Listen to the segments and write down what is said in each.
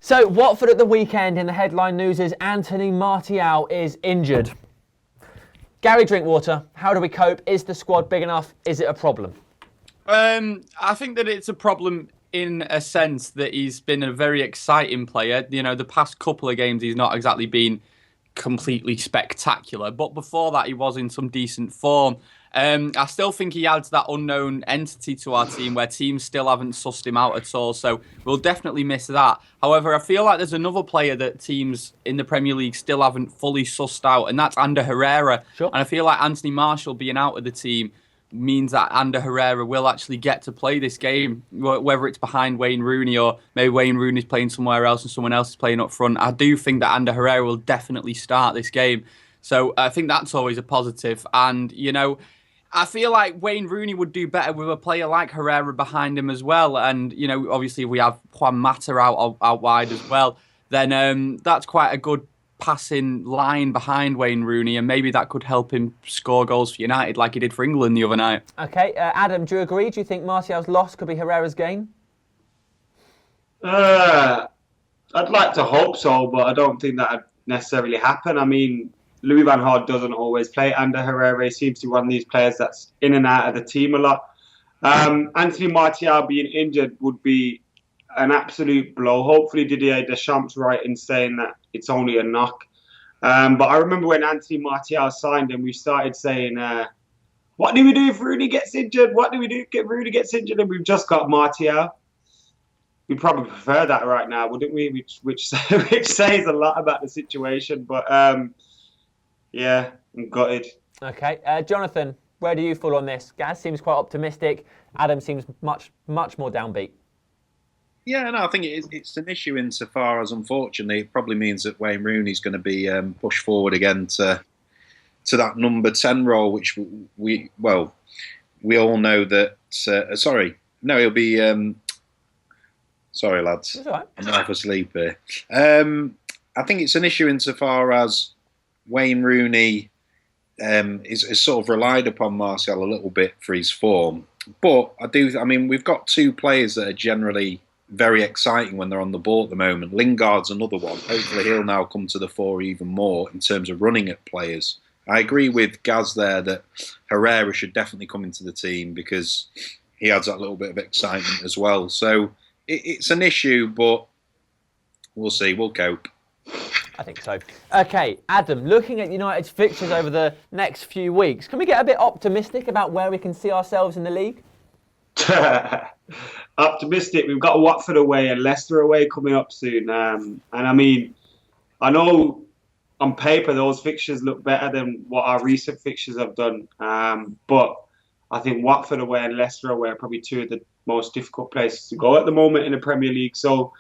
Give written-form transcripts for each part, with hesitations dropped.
So, Watford at the weekend in the headline news is Anthony Martial is injured. Gary Drinkwater, how do we cope? Is the squad big enough? Is it a problem? I think that it's a problem in a sense that he's been a very exciting player. You know, the past couple of games he's not exactly been completely spectacular, but before that he was in some decent form. I still think he adds that unknown entity to our team where teams still haven't sussed him out at all, so we'll definitely miss that. However, I feel like there's another player that teams in the Premier League still haven't fully sussed out, and that's Ander Herrera. Sure. And I feel like Anthony Martial being out of the team means that Ander Herrera will actually get to play this game, whether it's behind Wayne Rooney or maybe Wayne Rooney's playing somewhere else and someone else is playing up front. I do think that Ander Herrera will definitely start this game. So I think that's always a positive. And, you know, I feel like Wayne Rooney would do better with a player like Herrera behind him as well. And, you know, obviously if we have Juan Mata out wide as well, then that's quite a good passing line behind Wayne Rooney, and maybe that could help him score goals for United like he did for England the other night. Okay, Adam, do you agree? Do you think Martial's loss could be Herrera's gain? I'd like to hope so, but I don't think that would necessarily happen. I mean, Louis van Gaal doesn't always play Ander Herrera. He seems to be one of these players that's in and out of the team a lot. Anthony Martial being injured would be an absolute blow. Hopefully Didier Deschamps right in saying that it's only a knock. But I remember when Anthony Martial signed him, we started saying, what do we do if Rooney gets injured? What do we do if Rooney gets injured? And we've just got Martial. We probably prefer that right now, wouldn't we? Which says a lot about the situation. But yeah, I'm gutted. Okay, Jonathan, where do you fall on this? Gaz seems quite optimistic. Adam seems much more downbeat. Yeah, no, I think it's an issue insofar as, unfortunately, it probably means that Wayne Rooney's going to be pushed forward again to that number 10 role, which we all know that. He'll be. Sorry, lads, That's all right. I'm half asleep here. I think it's an issue insofar as Wayne Rooney is sort of relied upon Martial a little bit for his form, but we've got two players that are generally very exciting when they're on the ball at the moment. Lingard's another one. Hopefully he'll now come to the fore even more in terms of running at players. I agree with Gaz there that Herrera should definitely come into the team because he adds that little bit of excitement as well. So it's an issue, but we'll see. We'll cope. I think so. Okay, Adam, looking at United's fixtures over the next few weeks, can we get a bit optimistic about where we can see ourselves in the league? Optimistic. We've got Watford away and Leicester away coming up soon. And I mean, I know on paper those fixtures look better than what our recent fixtures have done. But I think Watford away and Leicester away are probably two of the most difficult places to go at the moment in the Premier League. So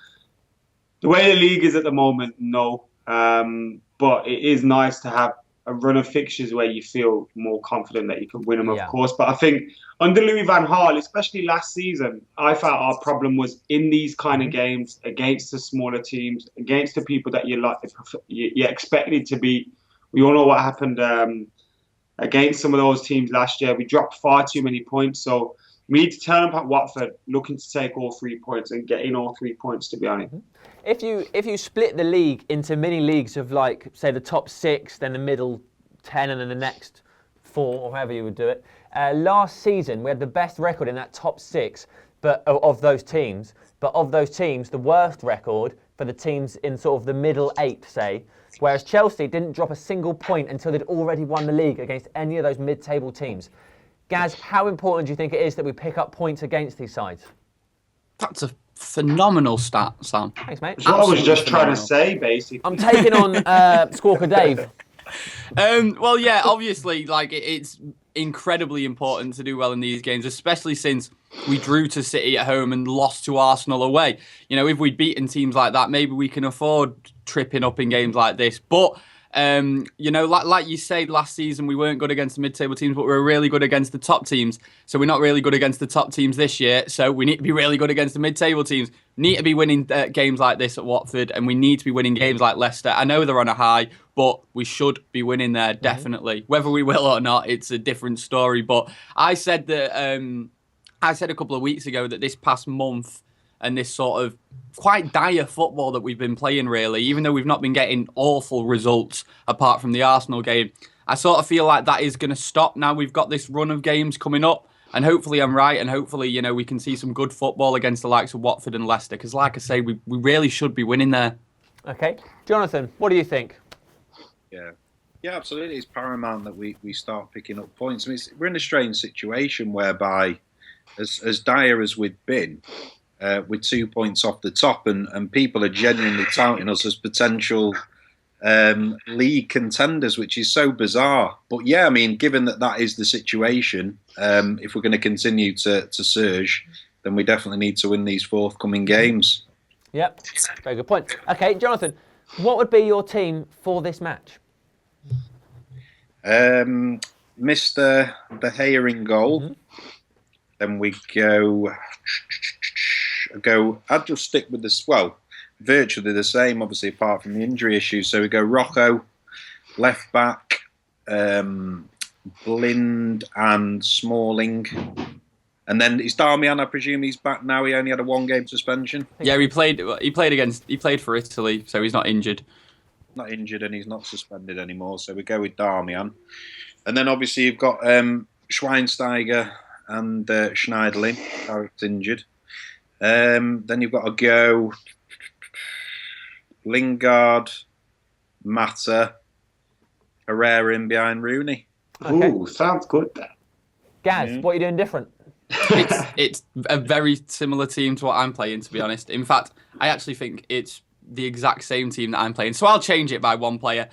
the way the league is at the moment, no. But it is nice to have a run of fixtures where you feel more confident that you can win them, of course. But I think under Louis van Gaal, especially last season, I felt our problem was in these kind of games against the smaller teams, against the people that you expected to beat. We all know what happened against some of those teams last year. We dropped far too many points. So we need to turn up at Watford, looking to take all 3 points and get in all 3 points, to be honest. If you split the league into mini leagues of, like, say, the top 6, then the middle 10, and then the next 4, or however you would do it, last season we had the best record in that top 6, but of those teams. But of those teams, the worst record for the teams in sort of the middle 8, say. Whereas Chelsea didn't drop a single point until they'd already won the league against any of those mid-table teams. Gaz, how important do you think it is that we pick up points against these sides? That's a phenomenal stat, Sam. Thanks, mate. That's what I was just trying to say, basically. I'm taking on Squawker Dave. Well, yeah, obviously, like, it's incredibly important to do well in these games, especially since we drew to City at home and lost to Arsenal away. You know, if we'd beaten teams like that, maybe we can afford tripping up in games like this. But you know, like you said, last season we weren't good against the mid-table teams, but we were really good against the top teams. So we're not really good against the top teams this year. So we need to be really good against the mid-table teams. We need to be winning games like this at Watford, and we need to be winning games like Leicester. I know they're on a high, but we should be winning there, definitely. Whether we will or not, it's a different story. But I said that I said a couple of weeks ago that this past month and this sort of quite dire football that we've been playing, really, even though we've not been getting awful results apart from the Arsenal game. I sort of feel like that is going to stop now. We've got this run of games coming up, and hopefully I'm right, and hopefully, you know, we can see some good football against the likes of Watford and Leicester, because like I say, we really should be winning there. Okay. Jonathan, what do you think? Yeah, absolutely. It's paramount that we start picking up points. I mean, we're in a strange situation whereby, as dire as we've been, with 2 points off the top, and people are genuinely touting us as potential league contenders, which is so bizarre. But yeah, I mean, given that is the situation, if we're going to continue to surge, then we definitely need to win these forthcoming games. Yep, very good point. Okay, Jonathan, what would be your team for this match? Mr. De Gea in goal. Mm-hmm. Then we go. I'd just stick with this. Well, virtually the same, obviously, apart from the injury issue. So we go Rocco, left back, Blind and Smalling. And then is Darmian, I presume he's back now. He only had a 1-game suspension. Yeah, he played for Italy, so he's not injured. Not injured, and he's not suspended anymore. So we go with Darmian. And then obviously you've got Schweinsteiger and Schneiderlin, both injured. Then you've got to go Lingard, Mata, Herrera in behind Rooney. Okay. Ooh, sounds good. Gaz, what are you doing different? It's a very similar team to what I'm playing, to be honest. In fact, I actually think it's the exact same team that I'm playing. So I'll change it by one player.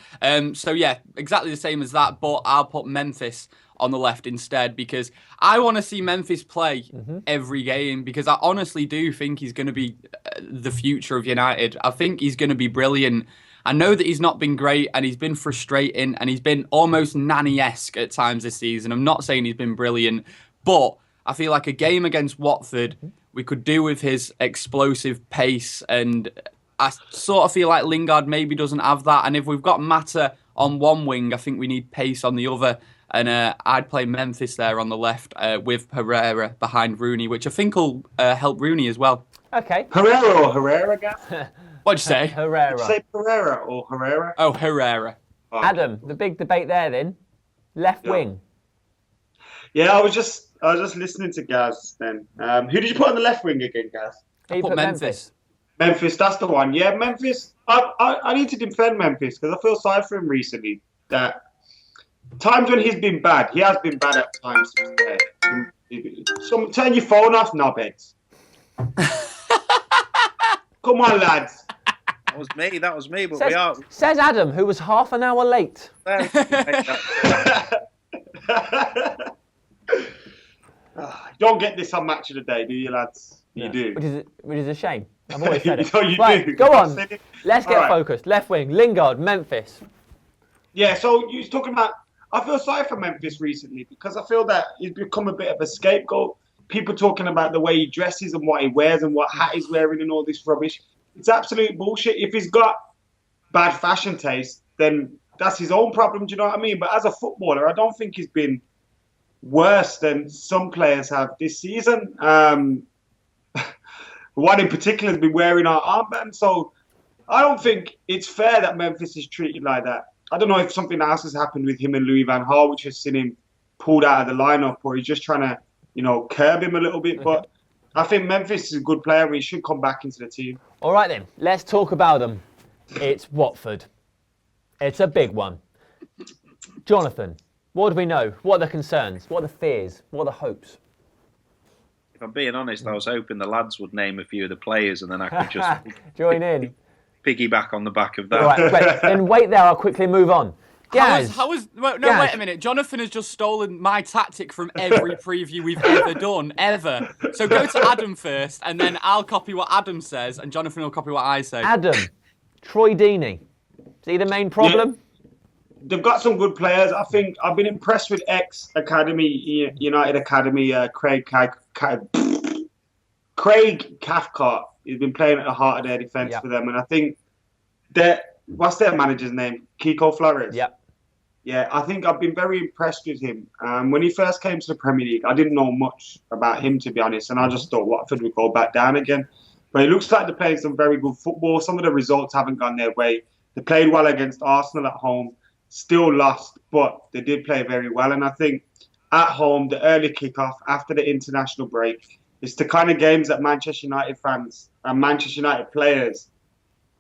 So yeah, exactly the same as that, but I'll put Memphis on the left instead, because I want to see Memphis play every game, because I honestly do think he's going to be the future of United. I think he's going to be brilliant. I know that he's not been great, and he's been frustrating, and he's been almost Nani-esque at times this season. I'm not saying he's been brilliant, but I feel like a game against Watford, we could do with his explosive pace, and I sort of feel like Lingard maybe doesn't have that. And if we've got Mata on one wing, I think we need pace on the other. And I'd play Memphis there on the left with Herrera behind Rooney, which I think will help Rooney as well. Okay. Herrera or Herrera, Gav? What'd you say? Herrera. Did you say Pereira or Herrera? Oh, Herrera. Oh. Adam, the big debate there then. Left wing. Yeah, I was just listening to Gaz then. Who did you put on the left wing again, Gaz? He put Memphis. Memphis, that's the one. Yeah, Memphis. I need to defend Memphis because I feel sorry for him recently. That times when he's been bad, he has been bad at times. So turn your phone off, knobheads. Come on, lads. That was me, but we are. Says Adam, who was half an hour late. Don't get this on Match of the Day, do you, lads? You do. Which is a shame. I've always said it. You right, do. go on. Let's get All right. focused. Left wing, Lingard, Memphis. Yeah, so you was talking about. I feel sorry for Memphis recently because I feel that he's become a bit of a scapegoat. People talking about the way he dresses and what he wears and what hat he's wearing and all this rubbish. It's absolute bullshit. If he's got bad fashion taste, then that's his own problem. Do you know what I mean? But as a footballer, I don't think he's been worse than some players have this season. One in particular has been wearing our armband. So I don't think it's fair that Memphis is treated like that. I don't know if something else has happened with him and Louis van Gaal, which has seen him pulled out of the lineup, or he's just trying to, curb him a little bit. But I think Memphis is a good player and he should come back into the team. All right then, let's talk about them. It's Watford. It's a big one. Jonathan, what do we know? What are the concerns? What are the fears? What are the hopes? If I'm being honest, I was hoping the lads would name a few of the players and then I could just join in. Piggyback on the back of that. All right, wait, then wait there, I'll quickly move on. Gaz. Wait a minute. Jonathan has just stolen my tactic from every preview we've ever done, ever. So go to Adam first, and then I'll copy what Adam says, and Jonathan will copy what I say. Adam, Troy Deeney. Is he the main problem? Yeah. They've got some good players. I think I've been impressed with United Academy, Craig Cathcart. He's been playing at the heart of their defence for them. And I think what's their manager's name? Kiko Flores? Yep. Yeah, I think I've been very impressed with him. When he first came to the Premier League, I didn't know much about him, to be honest. And I just thought Watford would go back down again. But it looks like they're playing some very good football. Some of the results haven't gone their way. They played well against Arsenal at home, still lost, but they did play very well. And I think at home, the early kickoff after the international break, it's the kind of games that Manchester United fans and Manchester United players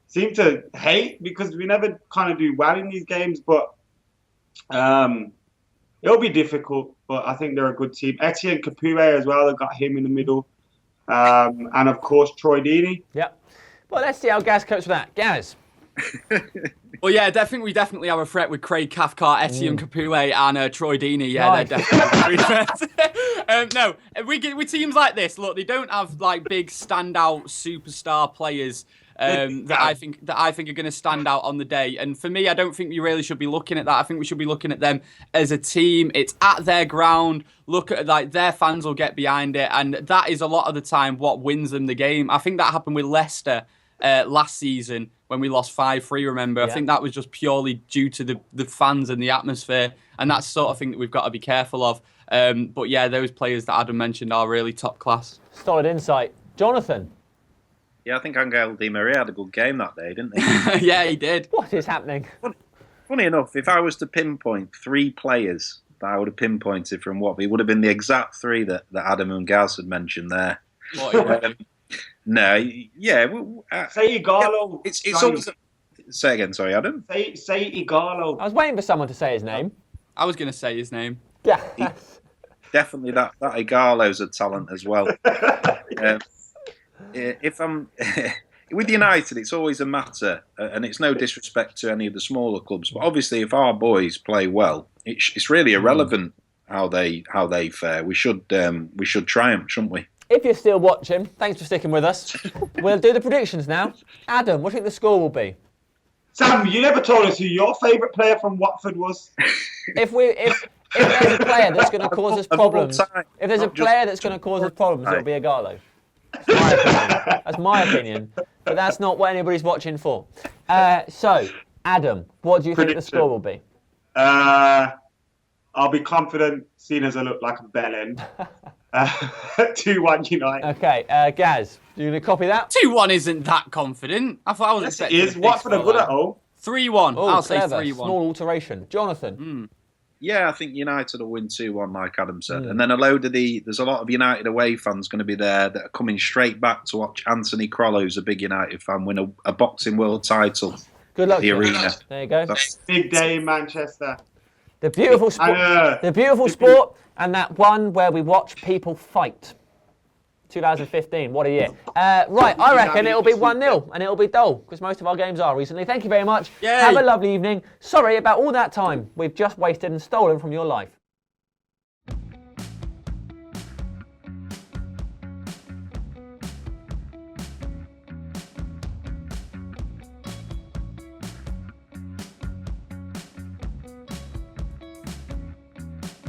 seem to hate because we never kind of do well in these games. But it'll be difficult. But I think they're a good team. Etienne Capoue as well. They've got him in the middle. And of course, Troy Deeney. Yep. Well, let's see how Gaz copes with that. Gaz. Well, yeah, we definitely have a threat with Craig Cathcart, Etienne Capoue, and Troy Deeney. Yeah, Nice. they're definitely threats. No, with teams like this, look, they don't have like big standout superstar players that I think are going to stand out on the day. And for me, I don't think we really should be looking at that. I think we should be looking at them as a team. It's at their ground. Look at like their fans will get behind it, and that is a lot of the time what wins them the game. I think that happened with Leicester last season when we lost 5-3, remember? Yeah. I think that was just purely due to the fans and the atmosphere, and that's the sort of thing that we've got to be careful of. But yeah, those players that Adam mentioned are really top class. Solid insight. Jonathan? Yeah, I think Angel Di Maria had a good game that day, didn't he? Yeah, he did. What is happening? Funny enough, if I was to pinpoint 3 players that I would have pinpointed from Watford, it would have been the exact 3 that Adam and Gaz had mentioned there. No, yeah. Say Igalo. It's always. Say again, sorry, Adam. Say Igalo. I was waiting for someone to say his name. I was going to say his name. Yeah. Definitely that Igalo's a talent as well. If I'm with United, it's always a matter, and it's no disrespect to any of the smaller clubs, but obviously, if our boys play well, it's really irrelevant how they fare. We should triumph, shouldn't we? If you're still watching, thanks for sticking with us. We'll do the predictions now. Adam, what do you think the score will be? Sam, you never told us who your favourite player from Watford was. If there's a player that's going to cause us problems, it'll be a Garlo. That's my opinion, but that's not what anybody's watching for. So, Adam, what do you think the score will be? I'll be confident, seeing as I look like a bellend. 2-1 United. Okay, Gaz, you going to copy that? 2-1 isn't that confident. I thought I was expecting. It is. Watford are good at home. 3-1. Oh, I'll clever. say 3-1. Small alteration. Jonathan. Yeah, I think United will win 2-1, like Adam said. And then there's a lot of United away fans going to be there that are coming straight back to watch Anthony Crollo, who's a big United fan, win a boxing world title. Good luck. The arena. There you go. Big day in Manchester. The beautiful sport, and that one where we watch people fight. 2015, what a year. Right, I reckon it'll be 1-0 and it'll be dull, because most of our games are recently. Thank you very much. Yay. Have a lovely evening. Sorry about all that time we've just wasted and stolen from your life.